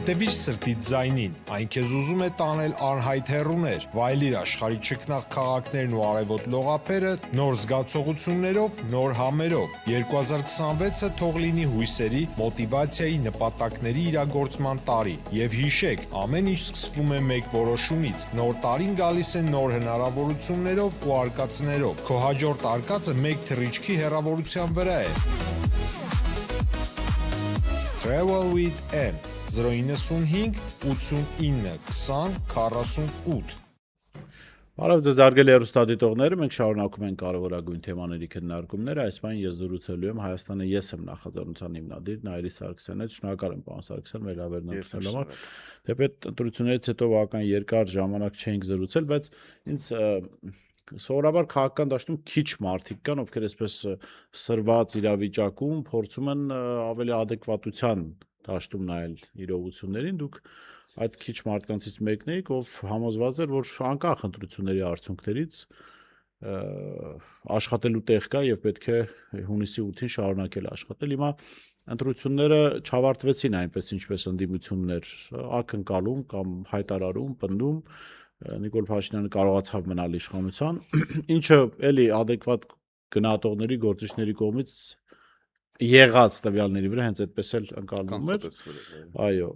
Հետևիր սրտիդ ձայնին, այն քեզ ուզում է տանել անհայտ հեռուներ, վայելիր աշխարհի չքնաղ քաղաքներն ու արևոտ լողափերը նոր զգացողություններով, նոր համերով։ 2026-ը թող լինի հույսերի, մոտիվացիայի, նպատակների իրագործման տարի։ Եվ հիշեք, ամեն ինչ սկսվում է մեկ որոշումից։ Նոր տարին գալիս է նոր հնարավորություններով ու արկածներով։ Քո հաջորդ արկածը մեկ թռիչքի հեռավորության վրա է։ Travel with M 095 89 20 48 Բարև ձեզ արգելի հեռուստադիտողներ, մենք շարունակում ենք կարևորագույն թեմաների քննարկումները, այս բան ես զրուցելու եմ Հայաստանը ես եմ նախաձեռնության հիմնադիր Նայիրի Սարգսյանից, շնորհակալ եմ պարոն Սարգսյան մեր հավերժացնելու համար։ Թեպետ ընտրություններից հետո բավական երկար ժամանակ չենք զրուցել, բայց ինձ սովորաբար քաղաքական դաշտում քիչ մարդիկ կան, ովքեր այսպես սրված իրավիճակում փորձում են ավելի adekvatության դաշտում նայել իրողություններին, դուք այդ քիչ մարդկանցից մեկն եք, ով համոզված էր, որ անկախ ընտրությունների արդյունքներից աշխատելու տեղ կա եւ պետք է հունիսի 8-ին շարունակել աշխատել։ Հիմա ընտրությունները չավարտվեցին այնպես, ինչպես ընդդիմություններ ակնկալում կամ հայտարարում, պնդում, Նիկոլ Փաշինյանը կարողացավ մնալ իշխանության, ինչը էլի adekvat գնահատողների, գործիչների կողմից եղած տվյալների վրա հենց այդպես էլ ընկալվում էր։ Այո,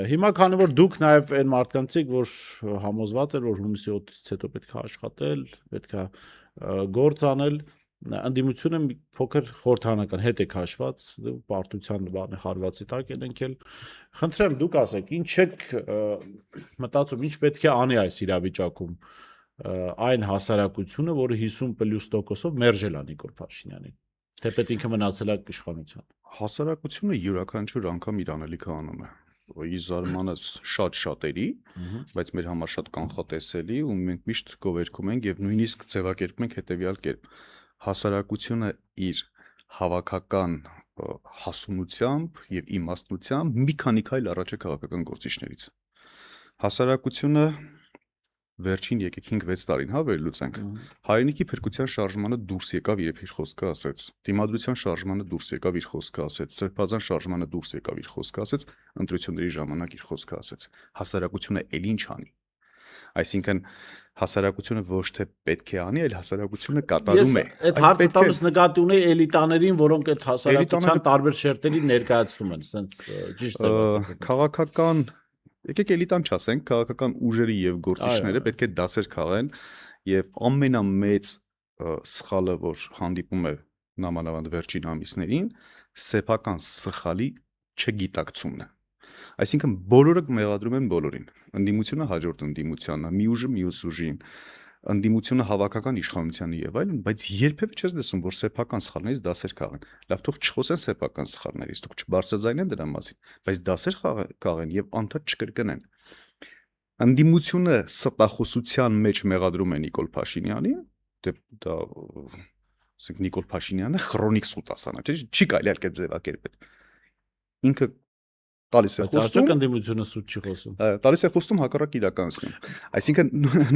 հիմա քանի որ դուք նաև այն մարդկանցիք, որ համոզված էր, որ հունիսի 8-ից հետո պետք է աշխատել, պետք է գործ անել, ընդդիմությունը մի փոքր խորհրդանական հետ է քաշված, պարտության բանը հարվածի տակ են ընկել։ Խնդրեմ դուք ասեք, ինչ եք մտածում, ինչ պետք է անի այս իրավիճակում այն հասարակությունը, որը 50+%-ով մերժել է Նիկոլ Փաշինյանին։ Թեպետ ինքը մնացել է իշխանության։ Հասարակությունը յուրաքանչյուր անգամ իր անելիքը անում է։ Ի զարմանս շատ շատերի, բայց մեր համար շատ կանխատեսելի ու մենք միշտ գովերգում ենք եւ նույնիսկ ձևակերպում ենք հետեւյալ կերպ. հասարակությունը իր հավաքական հասունությամբ եւ իմաստնությամբ մի քանի քայլ առաջ է քաղաքական գործիչներից։ Հասարակությունը վերջին եկեք 5-6 տարին վերլուծենք, հայրենիքի փրկության շարժմանը դուրս եկավ, երբ իր խոսքը ասեց, դիմադրության շարժմանը դուրս եկավ, իր խոսքը ասեց, սրբազան շարժմանը դուրս եկավ, իր խոսքը ասեց, ընտրությունների ժամանակ իր խոսքը ասեց։ Հասարակությունը էլ ինչ անի։ Այսինքն հասարակությունը ոչ թե պետք է անի, այլ հասարակությունը կատարում է։ Այդ հարցը տալուց նկատի ունի էլիտաներին, որոնք այդ հասարակության տարբեր շերտերին ներկայացնում են, ասենց ճիշտ է։ Քաղաքական եկեք էլիտան չասենք, քաղաքական ուժերը եւ գործիչները պետք է դասեր քաղեն եւ ամենամեծ սխալը, որ հանդիպում է նամանավանդ վերջին ամիսներին, սեփական սխալի չգիտակցումն է։ Այսինքն բոլորը մեղադրում են բոլորին։ Ընդդիմությունը հաջորդ ընդդիմությանը, մի ուժը մյուս ուժին, ընդդիմությունը հավաքական իշխանությանը եւ այլն, բայց երբևէ չես լսում, որ սեփական սխալներից դասեր քաղեն։ Լավ, թող չխոսեն սեփական սխալներից, թող չբարձրաձայնեն դրա մասին, բայց դասեր քաղեն եւ անդադ չկրկնեն։ Ընդդիմությունը ստախոսության մեջ մեղադրում է Նիկոլ Փաշինյանին, դա ասենք Նիկոլ Փաշինյանը քրոնիկ սուտասան է, չի կարելի արկել ձևակերպել։ Ինքը տալիս է խոստում, ընդդիմությունը սուտ չի խոսում։ Տալիս է խոստում հակառակ իրականացնում։ Այսինքն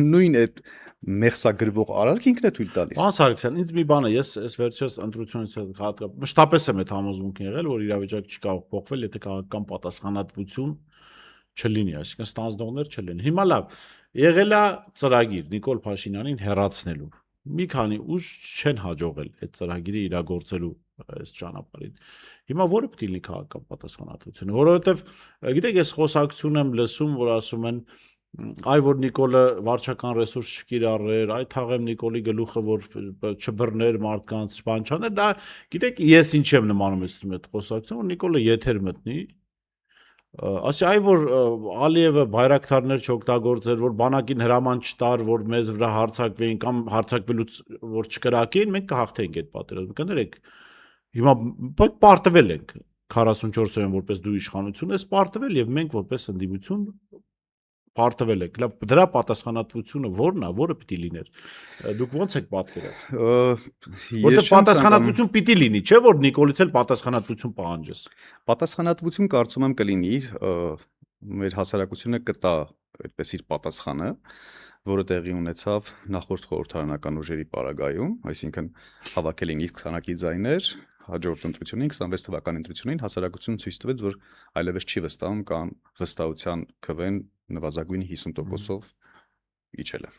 նույն այդ մեղսագրվող արարք ինքն է թույլ տալիս։ Պարոն Սարգսյան, ինձ մի բան է, ես այս վերջերս ընտրությունից հատկապես մշտապես եմ այդ համոզմունքն եղել, որ իրավիճակը չի կարող փոխվել, եթե քաղաքական պատասխանատվություն չլինի, այսինքն ստանձնողներ չլինեն։ Հիմա լավ, եղել է ծրագիր Նիկոլ Փաշինյանին հեռացնելու։ Մի քանի ուժ չեն հաջողել այդ ծրագիրը իրագործելու այս ճանապարհին։ Հիմա որը պետք է լինի քաղաքական պատասխանատվությունը, որովհետև գիտեք, ես խոսակցություն եմ լսում, որ ասում են այ որ Նիկոլը վարչական ռեսուրս չկիրառեր, այ թաղեմ Նիկոլի գլուխը, որ չբռներ մարդկանց, բան չաներ, դա գիտեք, ես ինչ եմ նմանեցնում այդ խոսակցությունը, որ Նիկոլը եթեր մտնի, ասի այ որ Ալիևը բայրակթարներ չօգտագործեր, որ բանակին հրաման չտար, որ մեզ վրա հարձակվեին կամ հարձակվելուց որ չկրակեին, մենք կհաղթեինք այդ պատերազմը։ Կներեք, հիմա պարտվել ենք 44 օրեն որպես դու իշխանություն ես պարտվել եւ մենք որպես ընդդիմություն պարտվել եք, լավ, դրա պատասխանատվությունը ո՞րն է, որը պիտի լիներ։ Դուք ո՞նց եք պատկերացնում։ Որտեղ պատասխանատվություն պիտի լինի, չէ՞ որ Նիկոլից էլ պատասխանատվություն պահանջես։ Պատասխանատվություն կարծում եմ կլինի, մեր հասարակությունը կտա այդպես իր պատասխանը, որը տեղի ունեցավ նախորդ խորհրդարանական ուժերի պարագայում, այսինքն հավաքել են իսկ քանակի ձայներ, հաջորդ ընտրությունին 26 թվականի ընտրությունին հասարակությունը ցույց տվեց, որ այլևս չի վստահում կամ վստահության քվեն նվազագույն 50%-ով իջել է։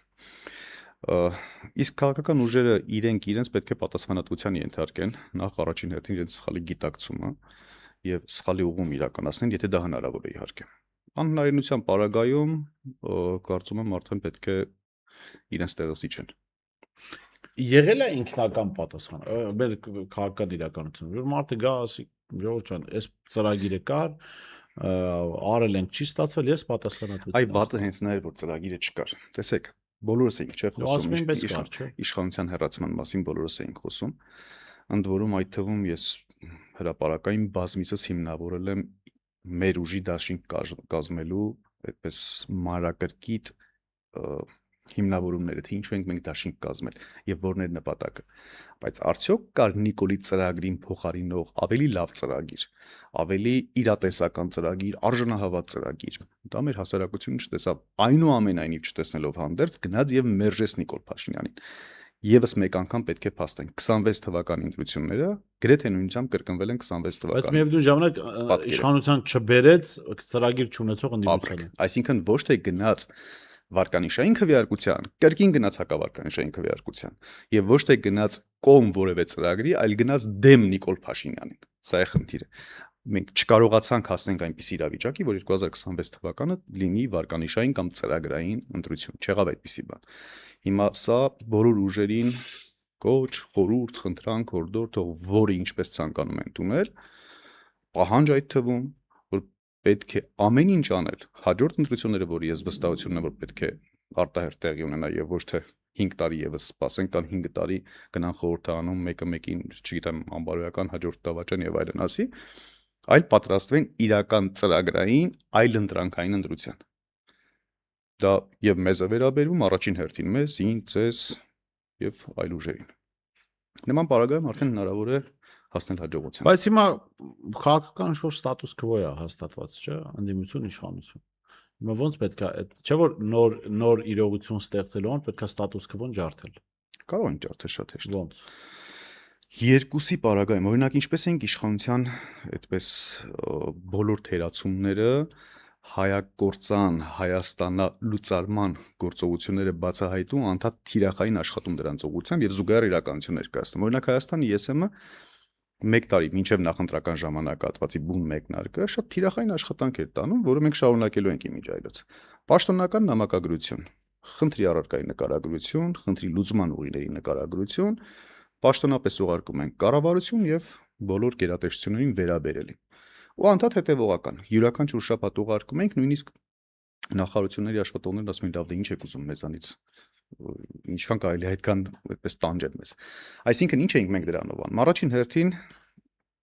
Իսկ քաղաքական ուժերը իրենց պետք է պատասխանատվության ենթարկեն նախ առաջին հերթին իրենց սխալի գիտակցումը եւ սխալի ուղում իրականացնեն, եթե դա հնարավոր է իհարկե։ Անհնարինության պարագայում կարծում եմ արդեն պետք է իրենց տեղը զիջեն։ Եղել է ինքնական պատասխան, մեր քաղաքական իրականությունը, որ մարդը գա ասի, Ժողովուրդ ջան, այս ծրագիրը կար, արել ենք, չի ստացվել, ես պատասխանատվություն։ Այ վատը հենց նա էր, որ ծրագիրը չկար։ Տեսեք, բոլորս էինք չէ խոսում իշխանության հեռացման մասին, բոլորս էինք խոսում։ Ընդ որում այդ թվում ես հրապարակային բազմիցս հիմնավորել եմ մեր ուժի դաշինք կազմելու այդպես մանրակրկիտ հիմնավորումները, թե ինչու ենք մենք դաշինք կազմել եւ որն էր նպատակը։ Բայց արդյոք կար Նիկոլի ծրագրին փոխարինող ավելի լավ ծրագիր, ավելի իրատեսական ծրագիր, արժանահավատ ծրագիր։ Դա մեր հասարակությունը չտեսավ, այնուամենայնիվ չտեսնելով հանդերձ գնաց եւ մերժեց Նիկոլ Փաշինյանին։ Եվս մեկ անգամ պետք է փաստենք 26 թվականի ընտրությունները գրեթե նույնությամբ կրկնվել են 26 թվականի։ Բայց միևնույն ժամանակ իշխանության չբերեց ծրագիր չունեցող ընդդիմությանը։ Այսինքն ոչ թե գնաց վարկանիշային քվեարկության, կրկին գնաց հակավարկանիշային քվեարկության եւ ոչ թե գնաց կողմ որևէ ծրագրի, այլ գնաց դեմ Նիկոլ Փաշինյանին։ Սա է խնդիրը։ Մենք չկարողացանք հասնել այնպիսի իրավիճակի, որ 2026 թվականը լինի վարկանիշային կամ ծրագրային ընտրություն։ Չեղավ այդպիսի բան։ Հիմա սա բոլոր ուժերին կոչ, խորհուրդ, խնդրանք, հորդոր, թող որը ինչպես ցանկանում են տուներ, պահանջ այդ թվում, որ պետք է ամեն ինչ անել հաջորդ ընտրությունները, որ ես վստահություն ունեմ, որ պետք է արտահերթ տեղի ունենա եւ ոչ թե 5 տարի եւս սպասենք կամ 5 տարի գնան խորհրդանում մեկը մեկին, չգիտեմ, անբարոյական հաջորդ դավաճան եւ այլն ասի, այլ պատրաստվեն իրական ծրագրային այլ ընտրանքային ընտրության։ Դա եւ մեզ է վերաբերում առաջին հերթին մեզ, ինձ, ձեզ եւ այլ ուժերին։ Նման պարագայում արդեն հնարավոր է հասնել հաջողության։ Բայց հիմա քաղաքական շուտ ստատուս քվո է հաստատված, չէ՞, ընդդիմություն իշխանություն։ Հիմա ո՞նց պետք է, չէ՞ որ նոր իրողություն ստեղծելու համար պետք է ստատուս քվոն ջարդել։ Կարող են ջարդել շատ հեշտ։ Ո՞նց։ Երկուսի պարագայում, օրինակ ինչպես ենք իշխանության այդպես բոլոր թերացումները հայագործան, Հայաստանա լուծարման գործողությունները բացահայտում, անդադ թիրախային աշխատում դրանց ուղղությամբ եւ զուգահեռ իրականություն ներկայացնում։ Օրինակ Հայաստանի ԵՍՄ 1 տարի մինչև նախընտրական ժամանակահատվածի բուն մեկնարկը շատ թիրախային աշխատանք էր տանում, որը մենք շարունակելու ենք իմիջայլոց։ Պաշտոնական նամակագրություն, խնդրի առարկայի նկարագրություն, խնդրի լուծման ուղիների նկարագրություն, պաշտոնապես ուղարկում ենք կառավարություն եւ բոլոր գերատեսչություններին վերաբերելի։ Ու անդադ հետևողական, յուրաքանչյուր շաբաթ ուղարկում ենք, նույնիսկ նախարարությունների աշխատողներն ասում են, լավ, դե ինչ եք ուզում մեզանից, ինչքան կարելի է այդքան այդպես տանջել մեզ։ Այսինքն ինչ ենք մենք դրանով անում։ Առաջին հերթին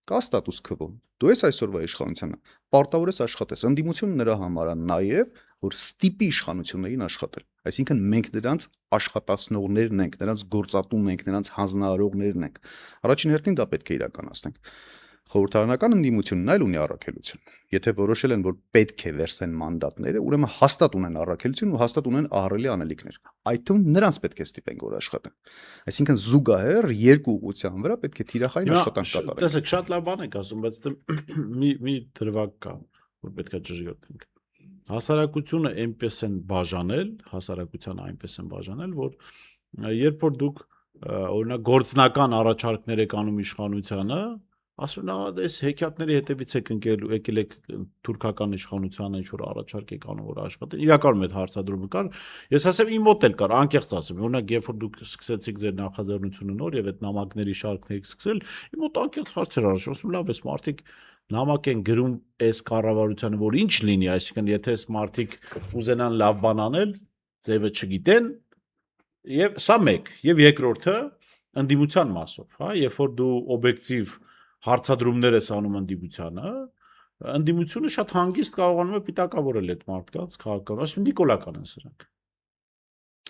կա ստատուս քվո։ Դու ես այսօրվա իշխանությանը, պարտավոր ես աշխատես։ Ընդդիմությունը նրա համար է նաև, որ ստիպի իշխանություններին աշխատել։ Այսինքն մենք նրանց աշխատացնողներն ենք, նրանց գործատուներն ենք, նրանց հանձնարարողներն ենք։ Առաջին հերթին դա պետք է իրականացնենք։ Խորհրդարանական ընդդիմությունն այլ ունի առաքելություն։ Եթե որոշել են, որ պետք է վերցնեն մանդատները, ուրեմն հաստատ ունեն առաքելություն ու հաստատ ունեն ահռելի անելիքներ։ Այդ թվում նրանց պետք է ստիպենք, որ աշխատեն։ Այսինքն զուգահեռ երկու ուղղության վրա պետք է թիրախային աշխատանք կատարել։ Տեսեք, շատ լավ բան եք ասում, բայց մի դրվագ կա, որ պետք է ճշգրտենք։ Հասարակությունը այնպես են բաժանել, հասարակությանը այնպես են բաժանել, որ երբ որ դուք օրինակ գործնական առաջարկներ եք անում իշխանությանը, ասում են, այս հեքիաթների հետևից եք եկել եք թուրքական իշխանությանը ինչ որ առաջարկ եք անում, որ աշխատեն։ Իրականում այդ հարցադրումը կար։ Ես ասեմ, իմ մոտ էլ կար, անկեղծ ասեմ։ Օրինակ, երբ որ դուք սկսեցիք ձեր նախաձեռնությունը նոր եւ այդ նամակների շարքն եք սկսել, իմ մոտ անկեղծ հարցեր արժի, ասում լավ, այս մարդիկ նամակ են գրում այս կառավարությանը, որ ինչ լինի, այսինքն եթե այս մարդիկ ուզենան լավ բան անել, ձևը չգիտեն, եւ սա մեկ, եւ երկրորդը ընդդիմության մասով, հա, երբ որ դու օբյեկտիվ հարցադրումներ ես անում ընդդիմությանը, ընդդիմությունը շատ հանգիստ կարողանում է պիտակավորել այդ մարդկանց քաղաքական, այսինքն նիկոլական են սրանք։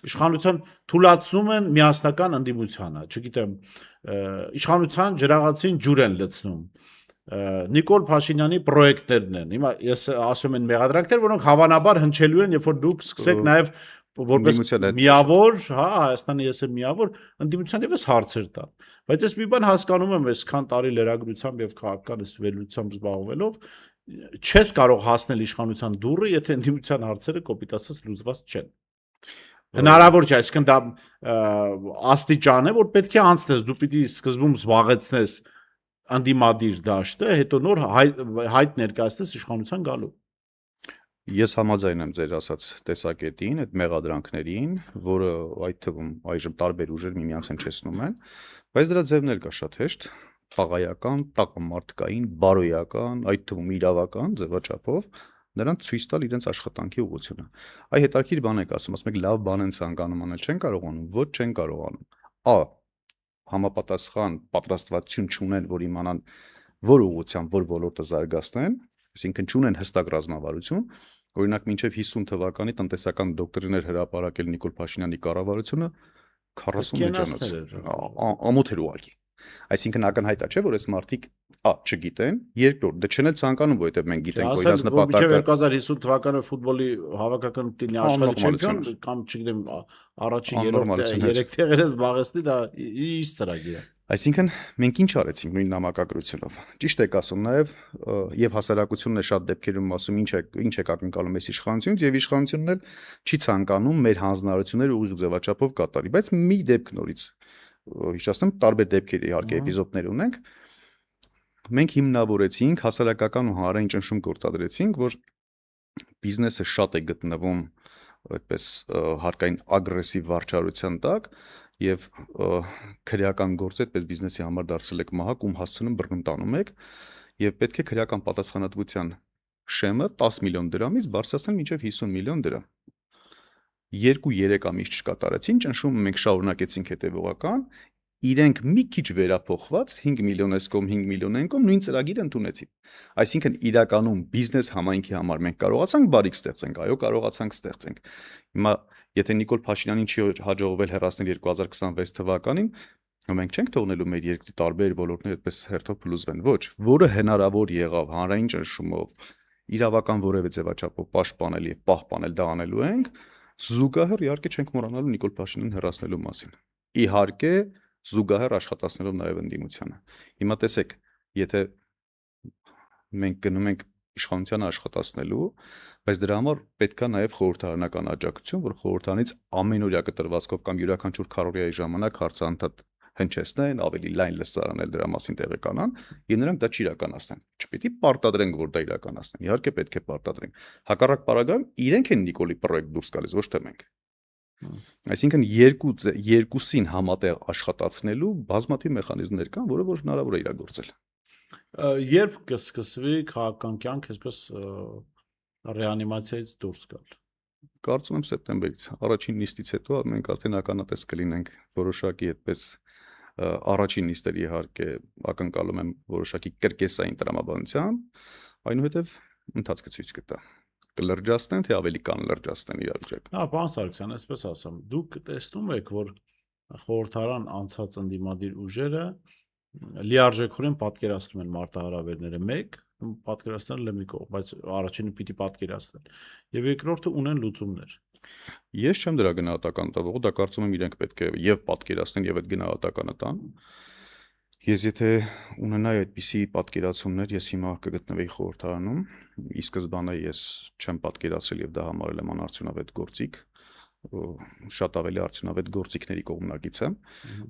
Իշխանության թույլատնում են միասնական ընդդիմությանը, չգիտեմ, իշխանության ջրաղացին ջուր են լցնում։ Նիկոլ Փաշինյանի պրոյեկտներն են։ Հիմա ես ասում եմ մեղադրանքներ, որոնք հավանաբար հնչելու են, երբ որ դուք սկսեք նաև որպես միավոր, հա, Հայաստանի ես եմ միավոր, ընդդիմության եւս հարցեր տան։ Բայց ես մի բան հասկանում եմ, այսքան տարի լրագրությամբ եւ քաղաքական վերլուծությամբ զբաղվելով, չես կարող հասնել իշխանության դուռը, եթե ընդդիմության հարցերը կոպիտ ասած լուծված չեն։ Հնարավոր չէ, այսինքն դա աստիճան է, որ պետք է անցնես, դու պիտի սկզբում զբաղեցնես անդիմադիր դաշտը, հետո նոր հայտ ներկայացնես իշխանության գալու։ Ես համաձայն եմ ձեր ասած տեսակետին, այդ մեղադրանքներին, որը այդ թվում այժմ տարբեր ուժեր միմյանց են չեսնում են, բայց դրա ձևներ կա շատ հեշտ, խաղայական, տակամարտկային, բարոյական, այդ թվում իրավական ձևաչափով նրանց ցույց տալ իրենց աշխատանքի ուղղությունը։ Այ հետաքրքիր բան եք ասում, ասում եք լավ բան են ցանկանում անել, չեն կարողանում, ոչ չեն կարողանում։ Համապատասխան պատրաստվածություն չունեն, որ իմանան որ ուղղությամբ որ ոլորտը զարգացնեն, այսինքն չունեն հստակ ռազմավարություն, օրինակ մինչև 50 թվականի տնտեսական դոկտրիներ հրապարակել Նիկոլ Փաշինյանի կառավարությունը 40 էջանոց ամոթ էր ուղղակի։ Այսինքն ակնհայտ է, չէ, որ այս մարդիկ չգիտեն, երկրորդ դե չեն էլ ցանկանում, որովհետև մենք գիտենք, որ իրաց նպատակը 2050 թվականը ֆուտբոլի հավաքական տինի աշխարհի չեմպիոն կամ չգիտեմ առաջին երեք տեղերը զբաղեցնի, դա ի՞նչ ծրագիր է։ Այսինքն մենք ինչ արեցինք նույն նամակագրությունով։ Ճիշտ եք ասում նաև եւ հասարակությունն է շատ դեպքերում ասում ինչ եք ակնկալում այս իշխանությունից եւ իշխանությունն էլ չի ցանկանում մեր հանձնարարությունները ուղիղ ձևաչափով կատարի, բայց մի դեպք նորից հիշեցնում տարբեր դեպքեր իհարկե էպիզոդներ ունենք։ Մենք հիմնավորեցինք հասարակական ու հանրային ճնշում գործադրեցինք, որ բիզնեսը շատ է գտնվում այդպես հարկային ագրեսիվ վարչարության տակ եւ քրեական գործը այդպես բիզնեսի համար դարձել եք մահակ, ում հասցնում բռնտանում եք եւ պետք է քրեական պատասխանատվության շեմը 10 միլիոն դրամից բարձրացնել մինչեւ 50 միլիոն դրամ։ 2-3 ամիս չկատարեցին, ճնշումը մենք շարունակեցինք հետևողական, իրենք մի քիչ վերափոխված 5 միլիոն էս կողմ 5 միլիոն են կողմ նույն ծրագիրը ընդունեցին։ Այսինքն իրականում բիզնես համայնքի համար մենք կարողացանք բարիք ստեղծենք, այո, կարողացանք ստեղծենք։ Հիմա եթե Նիկոլ Փաշինյանին չի հաջողվել հեռացնել 2026 թվականին, մենք չենք թողնելու մեր երկրի տարբեր ոլորտներ այդպես հերթով փլուզվեն, ոչ, որը հնարավոր եղավ հանրային ճնշումով, իրավական որևէ ձևաչափով պաշտպանել եւ պահպանել դա անելու ենք, զուգահեռ իհարկե չենք մոռանալու Նիկոլ Փաշինյանին հեռացնելու մասին։ Իհարկե զուգահեռ աշխատացնելով նաև ընդդիմությանը։ Հիմա տեսեք, եթե մենք գնում ենք իշխանությանը աշխատացնելու, բայց դրա համար պետքա նաև խորհրդարանական աջակցություն, որ խորհրդարանից ամենօրյա կտրվածքով կամ յուրաքանչյուր քառօրյայի ժամանակ հարցանթադ հնչեցնեն, ավելի լայն լսարանել դրա մասին տեղեկանան, եւ նրանք դա չիրականացնեն։ Չպետք է պարտադրենք, որ դա իրականացնեն։ Իհարկե պետք է պարտադրենք։ Հակառակ պարագայում իրենք են Նիկոլի պրոյեկտ դուրս գալիս, ոչ թե մենք։ Այսինքն երկուսին համատեղ աշխատացնելու բազմաթիվ մեխանիզմներ կան, որը որ հնարավոր է իրագործել։ Երբ կսկսվի քաղաքական կյանք այսպես ռեանիմացիայից դուրս գալ։ Կարծում եմ սեպտեմբերից, առաջին նիստից հետո մենք արդեն ականատես կլինենք որոշակի այդպես առաջին նիստերի իհարկե ակնկալում եմ որոշակի կրկեսային տրամաբանությամբ, այնուհետև ընթացքը ցույց կտա։ Կլրջացնեն, թե ավելի կան լրջացնեն իրավիճակը։ Հա, պարոն Սարգսյան, այսպես ասեմ, դուք տեսնում եք, որ խորհրդարան անցած ընդդիմադիր ուժերը լիարժեքորեն պատկերացնում են մարտահրավերները մեկ, պատկերացնել մի կողմ, բայց առաջինը պիտի պատկերացնեն։ Եվ երկրորդը ունեն լուծումներ։ Ես չեմ դրա գնահատական տվող, դա կարծում եմ իրենք պետք է եւ պատկերացնեն եւ այդ գնահատականը տան։ Ես եթե ունենայի այդպիսի պատկերացումներ, ես հիմա կգտնվեի խորհրդարանում, ի սկզբանե ես չեմ պատկերացրել եւ դա համարել եմ անարդյունավետ գործիք, շատ ավելի արդյունավետ գործիքների կողմնակից եմ,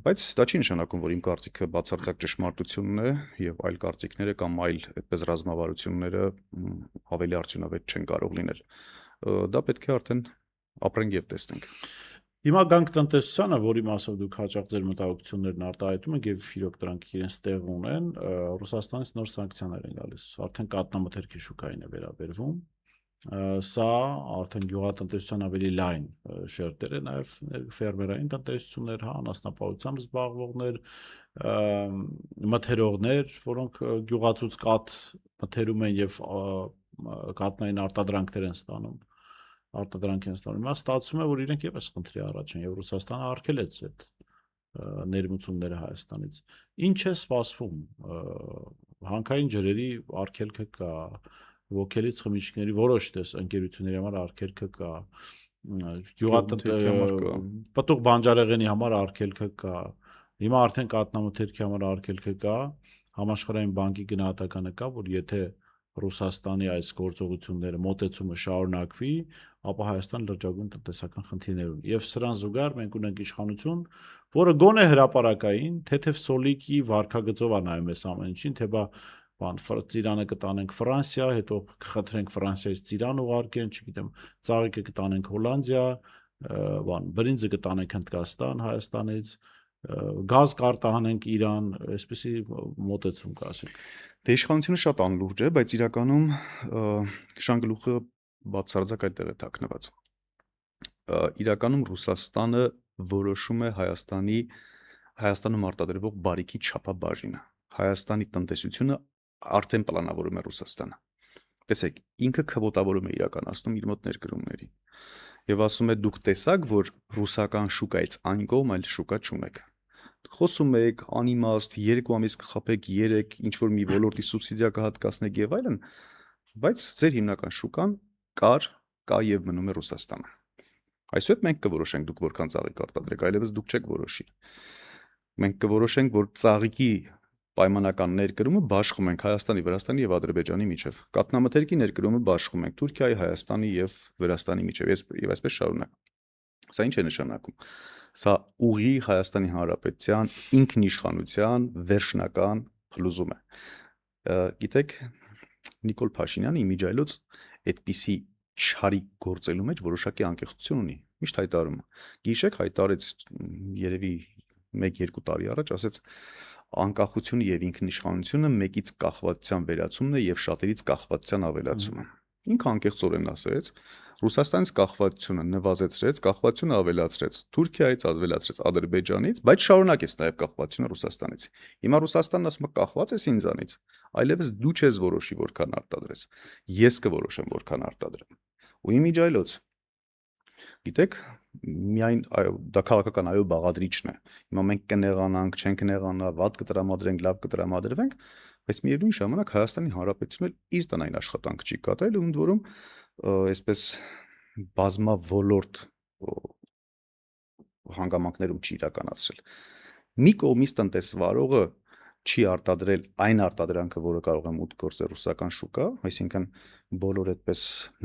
բայց դա չի նշանակում, որ իմ կարծիքը բացարձակ ճշմարտությունն է եւ այլ կարծիքները կամ այլ այդպես ռազմավարությունները ավելի արդյունավետ չեն կարող լինել։ Դա պետք է արդեն ապրենք եւ տեսնենք։ Հիմա գանք տնտեսությանը, որի մասով դուք հաճախ ձեր մտահոգություններն արտահայտում եք եւ իրոք դրանք իրենց տեղ ունեն, Ռուսաստանից նոր սանկցիաներ են գալիս, արդեն կատնամթերքի շուկային է վերաբերվում, Սա արդեն գյուղատնտեսության ավելի լայն շերտեր է, նաև ֆերմերային տնտեսություններ, հա, անասնապահությամբ զբաղվողներ, մթերողներ, որոնք գյուղացուց կաթ մթերում են եւ կաթնային արտադրանքներ են ստանում, Հիմա ստացվում է, որ իրենք եւս խնդրի առաջ են եւ Ռուսաստանը արգելեց այդ ներմուծումները Հայաստանից։ Ինչ է սպասվում, հանքային ջրերի արգելքը կա, ոգելից խմիչքների որոշ ընկերությունների համար արգելքը կա, պտուղ բանջարեղենի համար արգելքը կա, հիմա արդեն կաթնամթերքի համար արգելքը կա, համաշխարհային բանկի գնահատականը կա, որ եթե Ռուսաստանի այս գործողությունները մոտեցումը շարունակվի, ապա Հայաստան լրջագույն տնտեսական խնդիրներ ունի։ Եվ սրան զուգահեռ մենք ունենք իշխանություն, որը գոնե հրապարակային, թեթև սոլիկի վարկագծով է նայում այս ամեն ինչին, թե ծիրանը կտանենք Ֆրանսիա, հետո կխնդրենք Ֆրանսիայից ծիրան ուղարկեն, չգիտեմ, ծաղիկը կտանենք Հոլանդիա, բրինձը կտանենք Հնդկաստան, Հայաստանից, գազ կարտահանենք Իրան, այսպեսի մոտեցում կա, ասենք։ Դե իշխանությունը շատ անլուրջ է, բայց իրականում շանգլուխը բացարձակ այդտեղ է թաքնված։ Իրականում Ռուսաստանը որոշում է Հայաստանում արտադրվող բարիքի չափաբաժինը։ Հայաստանի տնտեսությունը արդեն պլանավորում է Ռուսաստանը։ Տեսեք, ինքը քվոտավորում է իրականացնում իր մոտ ներկրումների։ Եվ ասում է դուք տեսաք, որ ռուսական շուկայից այն կողմ այլ շուկա չունեք։ Խոսում եք անիմաստ 2 ամիս կխփեք 3 ինչ որ մի ոլորտի սուբսիդիա կհատկացնեք եւ այլն, բայց ձեր հիմնական շուկան կա եւ մնում է Ռուսաստանը։ Այսօր մենք կորոշենք դուք որքան ծաղիկ արտադրեք, այլևս դուք չեք որոշի։ Մենք կորոշենք, որ ծաղիկի պայմանական ներկրումը բաշխում ենք Հայաստանի, Վրաստանի եւ Ադրբեջանի միջև։ Կաթնամթերքի ներկրումը բաշխում ենք Թուրքիայի, Հայաստանի եւ Վրաստանի միջև եւ այսպես շարունակ։ Սա ինչ է նշանակում։ Սա ուղի Հայաստանի Հանրապետության ինքնիշխանության վերջնական փլուզում է։ Գիտեք, Նիկոլ Փաշինյանը իմիջայլոց այդպիսի չարի գործելու մեջ որոշակի անկեղծություն ունի։ Միշտ հայտարարում է։ Գիշեք հայտարարեց երևի 1-2 տարի առաջ, ասեց անկախությունը եւ ինքնիշխանությունը մեկից կախվածության վերացումն է եւ շատերից կախվածության ավելացումը։ Ինքը անկեղծորեն ասեց, Ռուսաստանից կախվածությունը նվազեցրեց, կախվածությունը ավելացրեց, Թուրքիայից ավելացրեց, Ադրբեջանից, բայց շարունակեց նաեւ կախվածությունը Ռուսաստանից։ Հիմա Ռուսաստանն ասում է կախված ես ինձանից, այլևս դու չես որոշի որքան արտադրես, ես կորոշեմ որքան արտադրեմ։ Ու իմիջայլոց գիտեք, միայն դա քաղաքական այո բաղադրիչն է։ Հիմա մենք կնեղանանք, չենք նեղանա, վատ կտրամադրենք, լավ կտրամադրվենք, բայց միևնույն ժամանակ Հայաստանի Հանրապետությունը իր տնային աշխատանքը չի կատարել ու ընդ որում այսպես բազմավոլորտ հանգամանքներում չի իրականացրել։ Մի կողմից տնտեսվարողը չի արտադրել այն արտադրանքը, որը կարող է մուտք գործել ռուսական շուկա, այսինքն բոլոր այդպես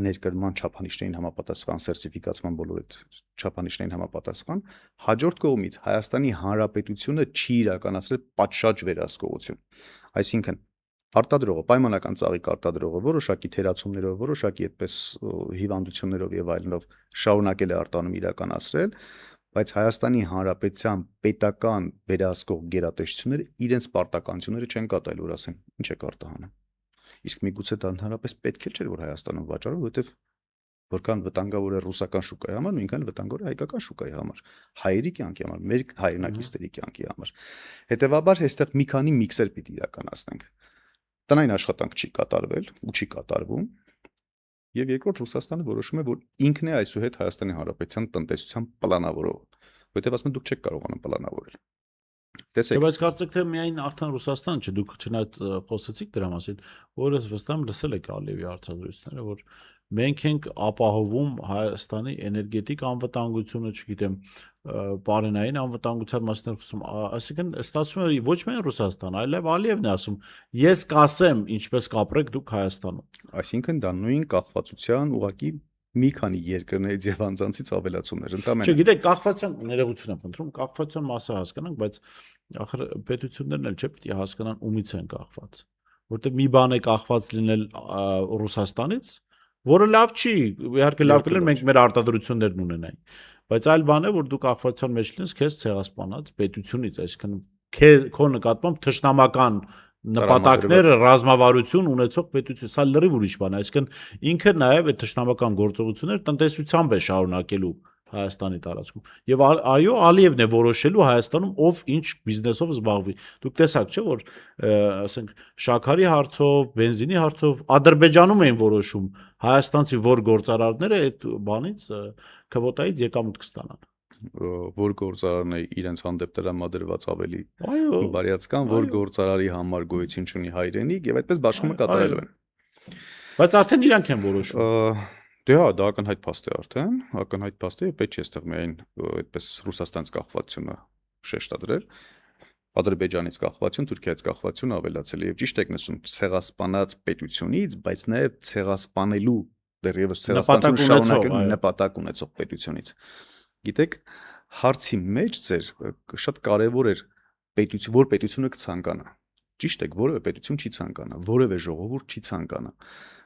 ներկրման չափանիշներին համապատասխան, սերտիֆիկացման բոլոր այդ չափանիշներին համապատասխան, հաջորդ կողմից Հայաստանի Հանրապետությունը չի իրականացրել պատշաճ վերահսկողություն։ Այսինքն արտադրողը, պայմանական ծաղիկ արտադրողը որոշակի թերացումներով, որոշակի այդպես հիվանդություններով եւ այլնով շարունակել է արտանում իրականացրել, բայց Հայաստանի Հանրապետության պետական վերահսկող գերատեսչությունները իրենց պարտականությունները չեն կատարել, որ ասեն, ինչ է արտահանում։ Իսկ միգուցե դա ընդհանրապես պետք չէր, որ Հայաստանում վաճառվի, որովհետեւ որքան վտանգավոր է ռուսական շուկայի համար, նույնքան վտանգավոր է հայկական շուկայի համար, հայերի կյանքի համար, մեր հայրենակիցների կյանքի համար։ Հետևաբար, այստեղ մի քանի միքսեր պիտի իրականացնենք։ Տնային աշխատանք չի կատարվել ու չի կատարվում։ Եվ երկրորդ Ռուսաստանը որոշում է, որ ինքն է այսուհետ Հայաստանի Հանրապետության տնտեսության պլանավորողը, որովհետև ասում են դուք չեք կարողանում պլանավորել։ Տեսեք, բայց կարծեք թե միայն արդեն Ռուսաստանը չէ, դուք չնայած խոսեցիք դրա մասին, որը վստահ եմ լսել եք Ալիևի արձագանքները, որ մենք ենք ապահովում Հայաստանի էներգետիկ անվտանգությունը, չգիտեմ, պարենային անվտանգության մասին խոսում, այսինքն ստացվում է ոչ միայն Ռուսաստան, այլև Ալիևն է ասում, ես կասեմ ինչպես կապրեք դուք Հայաստանում։ Այսինքն դա նույն կախվածության ուղղակի մի քանի երկրներից եւ անձանցից ավելացումներ ընդամենը։ Չգիտեք, կախվածության ներողություն եմ խնդրում, կախվածության մասը հասկանանք, բայց ախր պետություններն էլ չէ պիտի հասկանան ումից են կախված, որտեղ մի բան է կախված լինել Ռուսաստանից, որը լավ չի, իհարկե լավ կլիներ մենք մեր արտադրություններն ունենայինք, բայց այլ բան է, որ դու կախվածության մեջ լինես քեզ ցեղասպանած պետությունից, այսինքն քո նկատմամբ թշնամական նպատակները ռազմավարություն ունեցող պետություն, սա լրիվ ուրիշ բան է, այսինքն ինքը նաև այդ ճշտամական գործողությունները տնտեսությամբ է շարունակելու Հայաստանի տարածքում։ Եվ այո, Ալիևն է որոշելու Հայաստանում ով ինչ բիզնեսով զբաղվի։ Դուք տեսաք, չէ՞, որ ասենք շաքարի հարցով, բենզինի հարցով Ադրբեջանում էին որոշում հայաստանցի որ գործարարները այդ բանից քվոտայից եկամուտ կստանան։ Որ գործարարն է իրենց հանդեպ տրամադրված ավելի Այո, բարյացկան, որ գործարարի համար գոյություն ունի հայրենիք եւ այդպես բաշխումը կատարելու են։ բայց արդեն իրանք են որոշում։ Դե հա, դա ակնհայտ փաստ է արդեն, ակնհայտ փաստ է, պետք չէ այստեղ միայն այդպես Ռուսաստանից կախվածությունը շեշտադրել, Ադրբեջանից կախվածություն, Թուրքիայից կախվածություն ավելացել եւ ճիշտ եք նշում, ցեղասպանած պետությունից, բայց նաեւ ցեղասպանելու դեռևս ցեղասպանություն շարունակելու նպատակ ունեցող պետությունից։ Գիտեք, հարցի մեջ ձեր շատ կարևոր էր պետություն, որ պետությունը կցանկանա։ Ճիշտ է, որևէ պետություն չի ցանկանա, որևէ ժողովուրդ չի ցանկանա,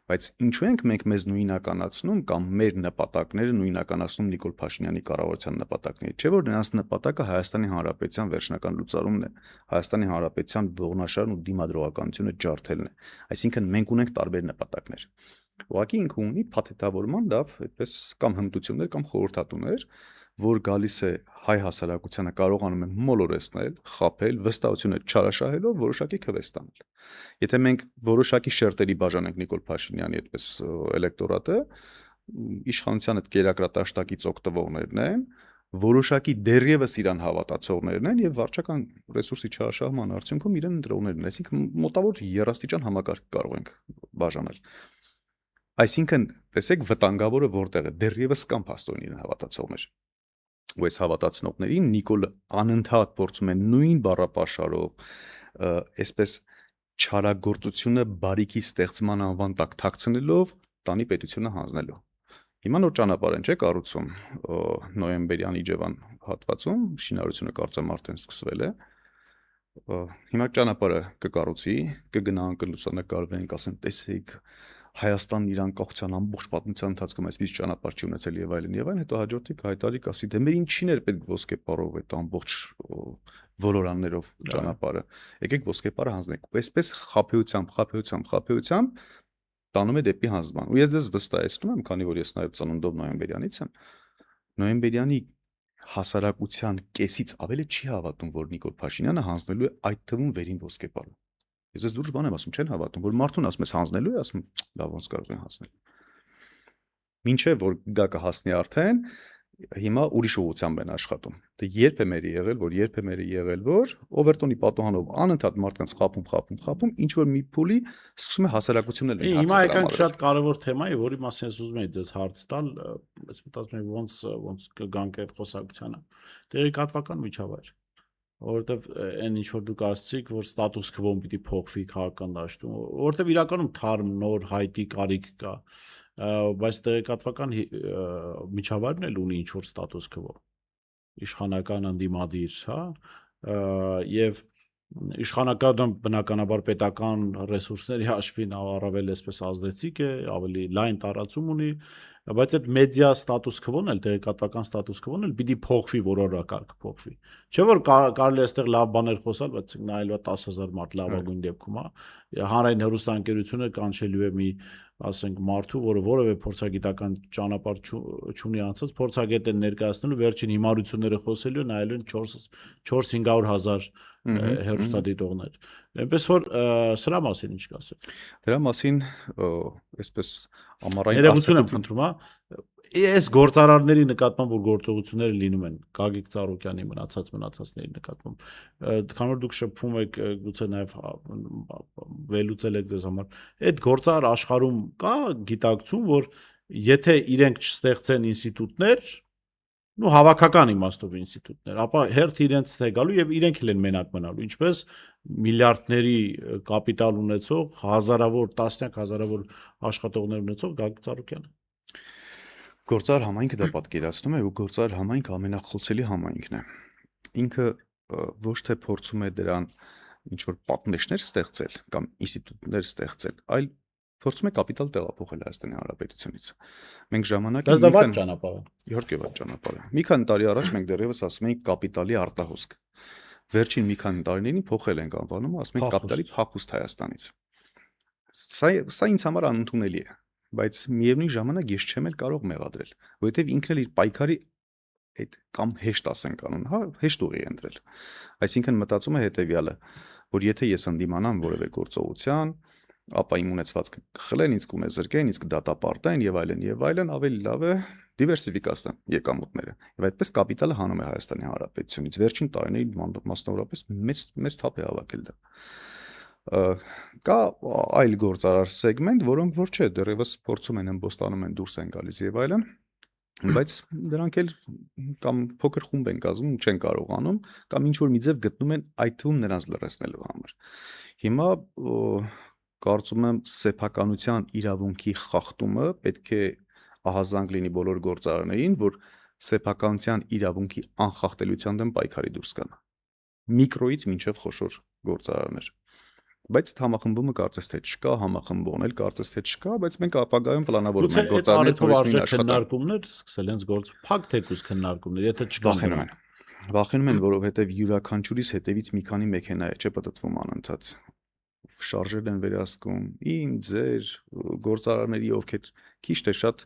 բայց ինչու ենք մենք մեզ նույնականացնում կամ մեր նպատակները նույնականացնում Նիկոլ Փաշինյանի կառավարության նպատակների, չէ՞ որ նրանց նպատակը Հայաստանի Հանրապետության վերջնական լուծարումն է, Հայաստանի Հանրապետության ողնաշարն ու դիմադրողականությունը ջարդելն է։ Այսինքն մենք ունենք տարբեր նպատակներ։ Ուղղակի ինքը ունի փաթեթավորման լավ, այդպես կամ հմտություններ կամ խորհրդատուներ, որ գալիս է հայ հասարակությանը կարողանում է մոլորեցնել, խաբել, վստահությունը չարաշահելով որոշակի քվեստանել։ Եթե մենք որոշակի շերտերի բաժանենք Նիկոլ Փաշինյանի այդպես էլեկտորատը, իշխանության այդ կերակրատաշտակից օգտվողներն են, որոշակի դեռևս իրան հավատացողներն են եւ վարչական ռեսուրսի չարաշահման արդյունքում իրեն ընտրողներն են, այսինքն մոտավոր 30 աստիճան համակարգ կարող ենք բաժանել։ Այսինքն, տեսեք, վտանգավորը որտեղ է, դեռևս կան փաստորեն իրեն հավատացողներ։ Ու այս հավատացնողներին Նիկոլը անընդհատ փորձում է նույն բառապաշարով, այսպես չարագործությունը բարիքի ստեղծման անվան տակ թաքցնելով տանի պետությունը հանձնելու։ Հիմա նոր ճանապարհ են չէ կառուցում նոյեմբերյան Իջևան հատվածում, շինարարությունը կարծեմ արդեն սկսվել է։ Հիմա ճանապարհը կկառուցի, կգնան, կլուսանկարվեն, կասեն, տեսեք, Հայաստանն իր անկախության ամբողջ պատմության ընթացքում այսպես ճանապարհ չի ունեցել եւ այլն, հետո հաջորդի հայտարարի կասի, դե մեր ինչին էր պետք ոսկեպարով այդ ամբողջ ոլորաններով ճանապարհը։ Եկեք ոսկեպարը հանձնենք։ Ու այսպես խաբեությամբ տանում է դեպի հանձնման։ Ու ես դες վստահեցնում եմ, քանի որ ես նաեւ ծնունդով նոյեմբերյանից եմ, նոյեմբերյանի հասարակության կեսից ավելի չի հավատում, որ Նիկոլ Փաշինյանը հանձնելու է այդ թվում վերին ոսկեպարը։ Ես դուրս բան եմ ասում, չեն հավատում, որ մարդուն ասում ես հանձնելու է, ասում լավ ոնց կարող են հանձնել։ Մինչև որ դա կհասնի արդեն, հիմա ուրիշ ուղղությամբ են աշխատում։ Դե երբ է մերի եղել, որ Օվերտոնի պատուհանով անընդհատ մարդկանց խաբում, ինչ որ մի փուլի սկսում է հասարակությունը լինել։ Հիմա եկանք շատ կարևոր թեմա է, որի մասին ես ուզում եի ձեզ հարց տալ, ես մտածում եմ ոնց կգանք այդ խոսակցությանը։ Տեղեկատվական միջավայր, որովհետև այն ինչ որ դուք ասացիք, որ ստատուս քվոն պիտի փոխվի քաղաքական դաշտում, որովհետև իրականում թարմ նոր հայտի կարիք կա, բայց տեղեկատվական միջավայրն էլ ունի ինչ որ ստատուս քվո, իշխանական ընդդիմադիր, հա, եւ իշխանական բնականաբար պետական ռեսուրսների հաշվին առավել այսպես ազդեցիկ է, ավելի լայն տարածում ունի, բայց այդ մեդիա ստատուս քվոն էլ, տեղեկատվական ստատուս քվոն էլ պիտի փոխվի, որորակարգ փոխվի։ Չէ՞ որ կարելի է այստեղ լավ բաներ խոսալ, բայց նայելով 10,000 մարդ լավագույն դեպքում, հա, հանրային հեռուստաընկերությունը կանչելու է մի, ասենք, մարդու, որը որևէ փորձագիտական ճանապարհ չունի անցած, փորձագետ են ներկայացնելու վերջին հիմարությունները խոսելու են, նայելու են 4-500 հազար հեռուստադիտողներ։ Այնպես որ սրա մասին ինչ կասեք։ Դրա մասին այսպես ամառային ներողություն եմ խնդրում, հա։ Այս գործարարների նկատմամբ որ գործողությունները լինում են Գագիկ Ծառուկյանի մնացածների նկատմամբ, քանի որ դուք շփվում եք, գուցե նաև վերլուծել եք ձեզ համար, այդ գործարար աշխարհում կա գիտակցում, որ եթե իրենք չստեղծեն ինստիտուտներ, ու հավաքական իմաստով ինստիտուտներ, ապա հերթ իրենց թե գալու եւ իրենք էլ են մենակ մնալու, ինչպես միլիարդների կապիտալ ունեցող, տասնյակ հազարավոր աշխատողներ ունեցող Գագիկ Ծառուկյանը։ Գործարար համայնքը դա պատկերացնում է, ու գործարար համայնքը ամենախոցելի համայնքն է։ Ինքը ոչ թե փորձում է դրան ինչ որ պատնեշներ ստեղծել կամ ինստիտուտներ ստեղծել, այլ փորձում է կապիտալ տեղափոխել Հայաստանի Հանրապետությունից։ Մենք ժամանակին դա վատ ճանապարհ է։ Իհարկե վատ ճանապարհ է։ Մի քանի տարի առաջ մենք դեռևս ասում էինք կապիտալի արտահոսք։ վերջին մի քանի տարիներին փոխել ենք անվանումը, ասում ենք կապիտալի փախուստ Հայաստանից։ Սա ինձ համար անընդունելի է, բայց միևնույն ժամանակ ես չեմ էլ կարող մեղադրել, որովհետև ինքն էլ իր պայքարի այդ կամ հեշտ ասենք կանոն, հա, հեշտ ուղի է ընտրել։ Այսինքն մտածում է հետեւյալը, որ եթե ես ընդդիմանամ որևէ գործողության, ապա իմ ունեցվածքը կխլեն, ինձ կունեզրկեն, ինձ կդատապարտեն եւ այլն, ավելի լավ է դիվերսիֆիկացնեն եկամուտները։ Եվ այդպես կապիտալը հանում է Հայաստանի Հանրապետությունից։ Վերջին տարիներին մասնավորապես մեծ թափ է հավաքել դա։ Կա այլ գործարար սեգմենտ, որոնք որ չէ, դեռևս փորձում են ըմբոստանում են դուրս են գալիս եւ այլն, բայց դրանք էլ կամ փոքր խումբ են կազմում ու չեն կարողանում, կամ ինչ որ մի ձև գտնում են այդ թվում նրանց լրացնելու համար։ Հիմա կարծում եմ սեփականության իրավունքի խախտումը պետք է ահազանգ լինի բոլոր գործարարներին, որ սեփականության իրավունքի անխախտելիության դեմ պայքարի դուրս գան։ Միկրոից մինչև խոշոր գործարարներ։ Բայց համախմբումը կարծես թե չկա, համախմբողն էլ կարծես թե չկա, բայց մենք ապագայում պլանավորում ենք գործարարներ թուրիզմին աշխատանք։ Քննարկումներ սկսել են գործ փակ թեկուզ քննարկումներ, եթե չկան վախենում են, որովհետև յուրաքանչյուրից հետևից մի քանի մեքենա է, չէ՞ պատտվում անընդհատ։ Շարժեր են վերահսկում, իմ ձեր գործարարների, ովքեր քիչ թե շատ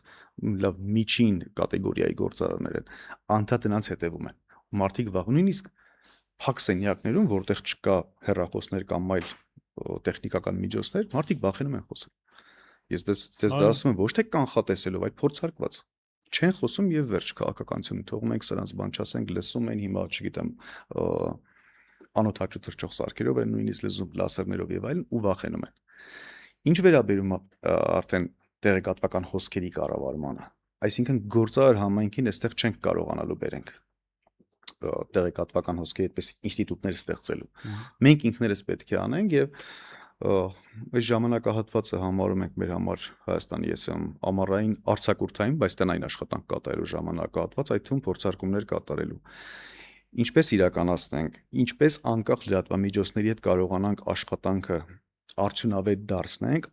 լավ միջին կատեգորիայի գործարարներ են, անդադ նրանց հետևում են։ Մարդիկ նույնիսկ փակ սենյակներում, որտեղ չկա հեռախոսներ կամ այլ տեխնիկական միջոցներ, մարդիկ վախենում են խոսել։ Ես դες դա ասում եմ ոչ թե կանխատեսելով, այլ փորձարկված։ Չեն խոսում եւ վերջ քաղաքականությունը թողում ենք սրանց բան չասենք, լսում են հիմա, չգիտեմ, անօթաչու թռչող սարքերով են նույնիսկ լսում լասերներով եւ այլն ու վախենում են։ Ինչ վերաբերում է արդեն տեղեկատվական հոսքերի կառավարմանը, այսինքն գործարար համայնքին այստեղ չենք կարողանալու բերենք տեղեկատվական հոսքերի այդպես ինստիտուտներ ստեղծելու։ Մենք ինքներս պետք է անենք եւ այս ժամանակահատվածը համարում ենք մեր համար Հայաստանի ամառային արձակուրդային, բայց տնային աշխատանք կատարելու ժամանակահատված, այդ թվում փորձարկումներ կատարելու։ Ինչպես իրականացնենք, ինչպես անկախ լրատվամիջոցների հետ կարողանանք աշխատանքը արդյունավետ դարձնենք,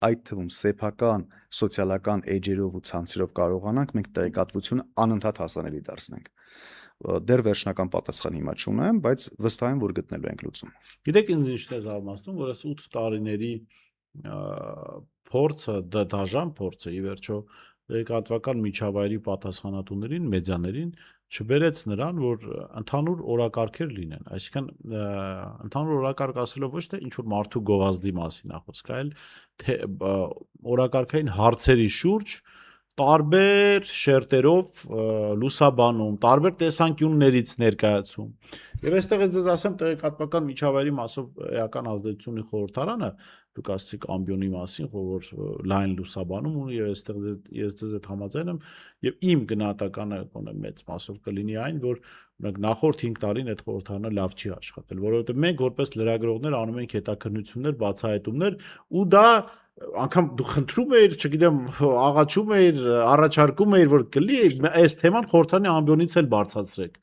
այդ թվում սեփական սոցիալական էջերով ու ցանցերով կարողանանք մենք տեղեկատվությունը անընդհատ հասանելի դարձնենք։ Դեռ վերջնական պատասխան հիմա չունեմ, բայց վստահ եմ, որ գտնելու ենք լուծում։ Գիտեք ինձ ինչ է զարմացնում, որ այս 8 տարիների փորձը, դաժան փորձը, ի վերջո տեղեկատվական միջավայրի պատասխանատուներին, մեդիաներին չբերեց նրան, որ ընդհանուր օրակարգեր լինեն, այսինքն ընդհանուր օրակարգ ասելով ոչ թե ինչ որ մարդու գովազդի մասին է խոսքը, այլ օրակարգային հարցերի շուրջ տարբեր շերտերով լուսաբանում, տարբեր տեսանկյուններից ներկայացում։ Եվ այստեղ ես ձեզ ասեմ տեղեկատվական միջավայրի մասով էական ազդեցությունի խորհրդարանը, դուք ասացիք ամբիոնի մասին, որ լայն լուսաբանում ունի եւ այստեղ ես ձեզ հետ համաձայն եմ եւ իմ գնահատականը կոնե մեծ մասով կլինի այն, որ օրինակ նախորդ 5 տարին այդ խորհրդարանը լավ չի աշխատել, որովհետեւ մենք որպես լրագրողներ անում ենք հետաքննություններ, բացահայտումներ ու դա անգամ դու խնդրում էիր, չգիտեմ, աղաչում էիր, առաջարկում էիր, որ կլի այս թեման խորհրդարանի ամբիոնից էլ բարձրացրեք։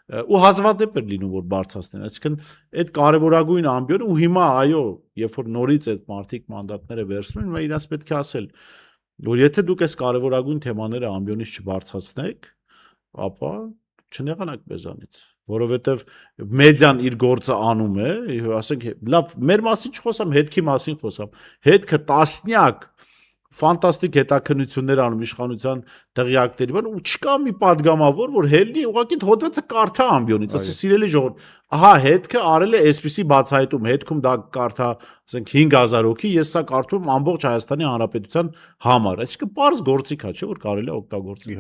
Ու հազվադեպ էր լինում, որ բարձրացնեն, այսինքն այդ կարևորագույն ամբիոնը ու հիմա այո, երբ որ նորից այդ մարտիկ մանդատները վերցնում են, հիմա իրաց պետք է ասել, որ եթե դուք այս կարևորագույն թեմաները ամբիոնից չբարձրացնեք, ապա չնեղանաք մեզանից, որովհետև մեդիան իր գործը անում է, ասենք, լավ, մեր մասին չխոսամ, հետքի մասին խոսամ, հետքը տասնյակ ֆանտաստիկ հետաքննություններ անում իշխանության տեղյակների բան ու չկա մի падգամավոր, որ հելնի ուղղակի հոդվածը կարդա ամբիոնից, ասի սիրելի ժողովուրդ, ահա հետքը արել է այսպիսի բացահայտում, հետքում դա կարդա, ասենք 5000 հոգի, ես սա կարդում ամբողջ Հայաստանի Հանրապետության համար, այսինքն պարզ գործիք է, չէ՞ որ կարելի է օգտագործել։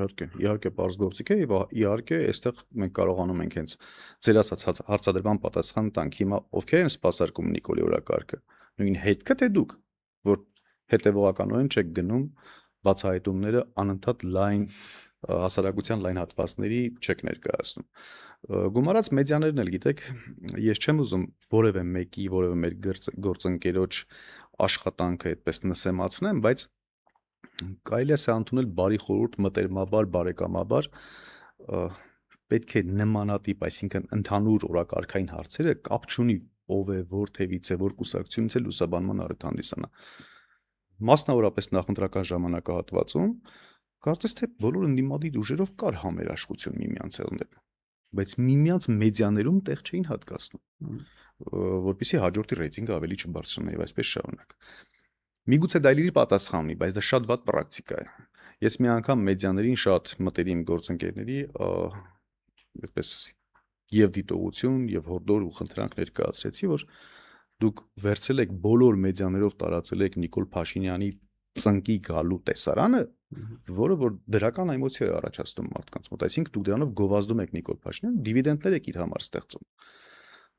Իհարկե պարզ գործիք է եւ իհարկե այստեղ մենք կարողանում ենք հենց ձեր ասած հարցադրման պատասխան տանք։ Հիմա ովքեր են սպասարկում Նիկոլի օրակարգը, նույն հետքը թե դուք, որ հետևողականորեն չեք գնում բացահայտումները անընդհատ լայն հասարակության լայն հատվածների չեք ներկայացնում։ Գումարած մեդիաներն էլ գիտեք, ես չեմ ուզում որևէ մեկի, որևէ մեր գործընկերոջ աշխատանքը այդպես նսեմացնեմ, բայց կարելի է սա ընդունել բարի խորհուրդ, մտերմաբար, բարեկամաբար, պետք է նմանատիպ, այսինքն ընդհանուր օրակարգային հարցերը կապ չունի ով է, որ թևից է, որ կուսակցությունից է լուսաբանման առիթ հանդիսանա։ Մասնավորապես նախընտրական ժամանակահատվածում կարծես թե բոլոր ընդդիմադիր ուժերով կար համերաշխություն միմյանց հանդեպ։ բայց միմյանց մեդիաներում տեղ չէին հատկացնում, որպեսզի հաջորդի ռեյտինգը ավելի չբարձրանա եւ այսպես շարունակ։ Միգուցե դա իր պատասխանն ունի, բայց դա շատ վատ պրակտիկա է։ Ես մի անգամ մեդիաներին շատ մտերիմ գործընկերների այդպես եւ դիտողություն եւ հորդոր ու խնդրանք ներկայացրեցի, որ դուք վերցել եք բոլոր մեդիաներով տարածել եք Նիկոլ Փաշինյանի ծնկի գալու տեսարանը, որը որ դրական էմոցիա է առաջացնում մարդկանց մոտ, այսինքն դուք դրանով գովազդում եք Նիկոլ Փաշինյանին, դիվիդենդներ եք իր համար ստեղծում։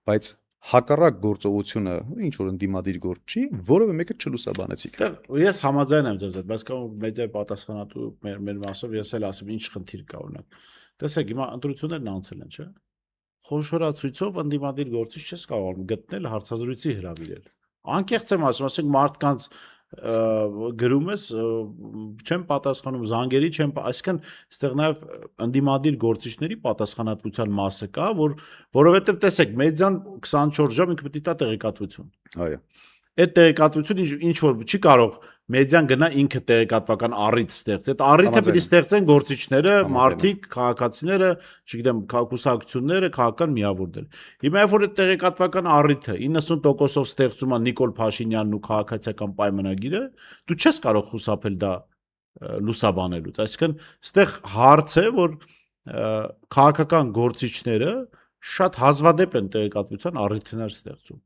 Բայց հակառակ գործողությունը ինչ որ ընդդիմադիր գործ չի, որովը մեկը չլուսաբանեցիք։ Ես համաձայն եմ ձեզ հետ, բայց կամ մեդիա պատասխանատու մեր մասով ես էլ ասեմ ինչ խնդիր կա օրինակ։ Տեսեք, հիմա ընտրություններն անցել են, չէ՞։ Խոշորացույցով ընդդիմադիր գործիչ չես կարող գտնել հարցազրույցի հրավիրել։ Անկեղծ եմ ասում, ասենք մարդկանց գրում ես չեմ պատասխանում զանգերի չեմ, այսինքն այստեղ նաև ընդդիմադիր գործիչների պատասխանատվության մասը կա, որովհետև տեսեք, մեդիան 24 ժամ ինքը պետք է տա տեղեկատվություն։ Այո։ Այդ տեղեկատվությունը ինչ որ չի կարող մեդիան գնա ինքը տեղեկատվական առիթ ստեղծի։ Այդ առիթը պետք է ստեղծեն գործիչները, մարդիկ, քաղաքացիները, չգիտեմ, կուսակցությունները, քաղաքական միավորները։ Հիմա երբ որ այդ տեղեկատվական առիթը 90%-ով ստեղծում է Նիկոլ Փաշինյանն ու քաղաքացիական պայմանագիրը, դու չես կարող խուսափել դա լուսաբանելուց։ Այսինքն, այստեղ հարց է, որ քաղաքական գործիչները շատ հազվադեպ են տեղեկատվության առիթներ ստեղծում։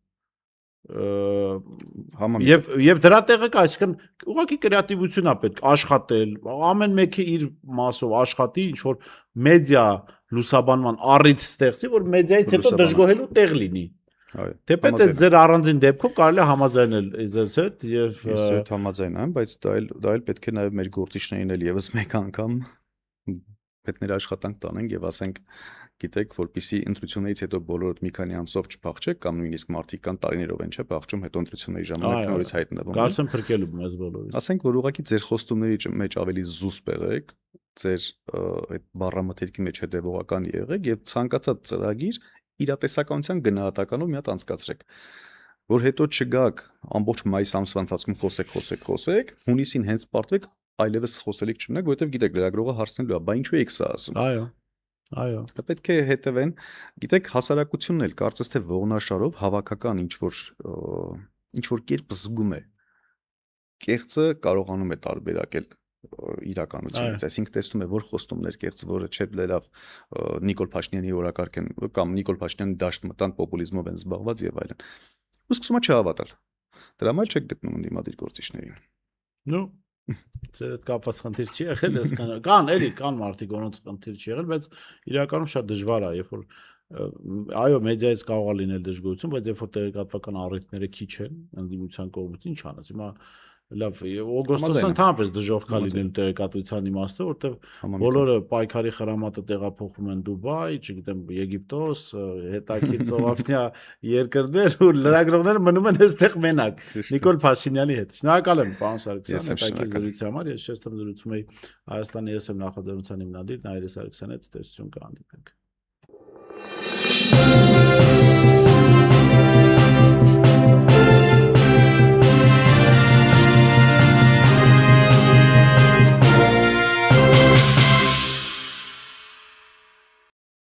Եվ դրա տեղը կա, այսինքն ուղղակի կրեատիվություն է պետք աշխատել, ամեն մեկը իր մասով աշխատի, ինչ որ մեդիա լուսաբանման առիթ ստեղծի, որ մեդիայից հետո դժգոհելու տեղ լինի։ Թեպետ այդ ձեր առանձին դեպքով կարելի է համաձայնել ձեզ հետ եւ ես հետ համաձայն եմ, բայց դա էլ պետք է նաեւ մեր գործիչներին էլ եւս մեկ անգամ պետքներ աշխատանք տանենք եւ ասենք գիտեք, որպեսզի ընտրություններից հետո բոլորդ մի քանի ամսով չփախչեք կամ նույնիսկ մարդիկ կան տարիներով են չէ փախչում, հետո ընտրությունների ժամանակ նորից հայտնվում։ Կարծեմ փրկելու մեզ բոլորից։ Ասենք որ ուղղակի ձեր խոստումների մեջ ավելի զուսպ եղեք, ձեր այդ բառամթերքի մեջ հետևողական եղեք եւ ցանկացած ծրագիր իրատեսականության գնահատականով մի հատ անցկացրեք, որ հետո չգաք ամբողջ մայիս ամսվա ընթացքում խոսեք, հունիսին հենց պարտվեք, այլևս խոսելիք չունեք, որովհետեւ գիտեք լրագրողը հարցնելու է, բա ինչու եք սա ասում։ Այո։ Դա պետք է հետևեն, գիտեք, հասարակությունն էլ կարծես թե ողնաշարով հավաքական ինչ որ կերպ զգում է։ Կեղծը կարողանում է տարբերակել իրականությունից, այսինքն տեսնում է, որ խոստումներ կեղծ, որը չէ լավ Նիկոլ Փաշինյանի օրակարգ են կամ Նիկոլ Փաշինյանի դաշտ մտան պոպուլիզմով են զբաղված եւ այլն։ Ու սկսում է չհավատալ։ Դրա համար չեք գտնում ընդդիմադիր գործիչներին։ Ну Ձեր հետ կապված խնդիր չի եղել, ես կան մարդիկ, որոնց խնդիր չի եղել, բայց իրականում շատ դժվար է, երբ որ այո, մեդիայից կարող է լինել դժգոհություն, բայց երբ որ տեղեկատվական առիթները քիչ են, ընդդիմության կողմից ինչ անես։ Հիմա լավ, օգոստոսն ընդհանրապես դժոխք է լինելու տեղեկատվության իմաստը, որտեղ բոլորը պայքարի խրամատը տեղափոխում են Դուբայ, չգիտեմ, Եգիպտոս, հետաքրքիր ծովափնյա երկրներ ու լրագրողները մնում են այստեղ մենակ Նիկոլ Փաշինյանի հետ։ Շնորհակալ եմ, պարոն Սարգսյան, հետաքրքիր զրույցի համար։ Ես շեշտում զրուցում էի Հայաստանի ԵՍՄ նախաձեռնության հիմնադիր Նայիրի Սարգսյանի հետ, տեսություն կհանդիպենք։